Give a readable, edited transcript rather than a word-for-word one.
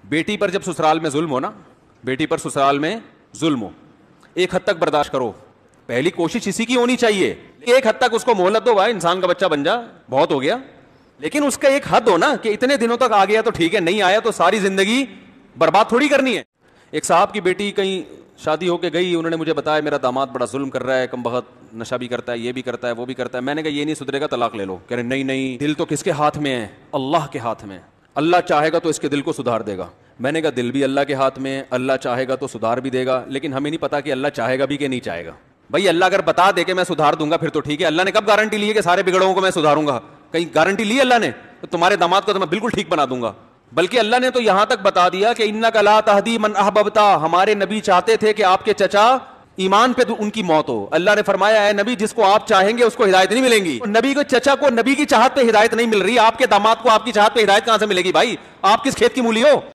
بیٹی پر جب سسرال میں ظلم ہو نا، بیٹی پر سسرال میں ظلم ہو، ایک حد تک برداشت کرو، پہلی کوشش اسی کی ہونی چاہیے، ایک حد تک اس کو مہلت دو، بھائی انسان کا بچہ بن جا، بہت ہو گیا، لیکن اس کا ایک حد ہو نا کہ اتنے دنوں تک آ گیا تو ٹھیک ہے، نہیں آیا تو ساری زندگی برباد تھوڑی کرنی ہے۔ ایک صاحب کی بیٹی کہیں شادی ہو کے گئی، انہوں نے مجھے بتایا میرا داماد بڑا ظلم کر رہا ہے، کم بخت نشہ بھی کرتا ہے، یہ بھی کرتا ہے، وہ بھی کرتا ہے۔ میں نے کہا یہ نہیں سدھرے گا، طلاق لے لو۔ کہہ رہے نہیں نہیں، دل تو کس کے ہاتھ میں ہے؟ اللہ کے ہاتھ میں، اللہ چاہے گا تو اس کے دل کو سدھار دے گا۔ میں نے کہا دل بھی اللہ کے ہاتھ میں ہے، اللہ چاہے گا تو سدھار بھی دے گا، لیکن ہمیں نہیں پتا کہ اللہ چاہے گا بھی کہ نہیں چاہے گا۔ بھائی اللہ اگر بتا دے کہ میں سدھار دوں گا پھر تو ٹھیک ہے، اللہ نے کب گارنٹی لی ہے کہ سارے بگڑوں کو میں سدھاروں گا؟ کہیں گارنٹی لی اللہ نے؟ تو تمہارے داماد کو تو میں بالکل ٹھیک بنا دوں گا۔ بلکہ اللہ نے تو یہاں تک بتا دیا کہ انک لا تہدی من احببت، ہمارے نبی چاہتے تھے کہ آپ کے چچا ایمان پہ ان کی موت ہو۔ اللہ نے فرمایا اے نبی جس کو آپ چاہیں گے اس کو ہدایت نہیں ملیں گی۔ نبی کو چچا کو نبی کی چاہت پہ ہدایت نہیں مل رہی، آپ کے داماد کو آپ کی چاہت پہ ہدایت کہاں سے ملے گی؟ بھائی آپ کس کھیت کی مولی ہو؟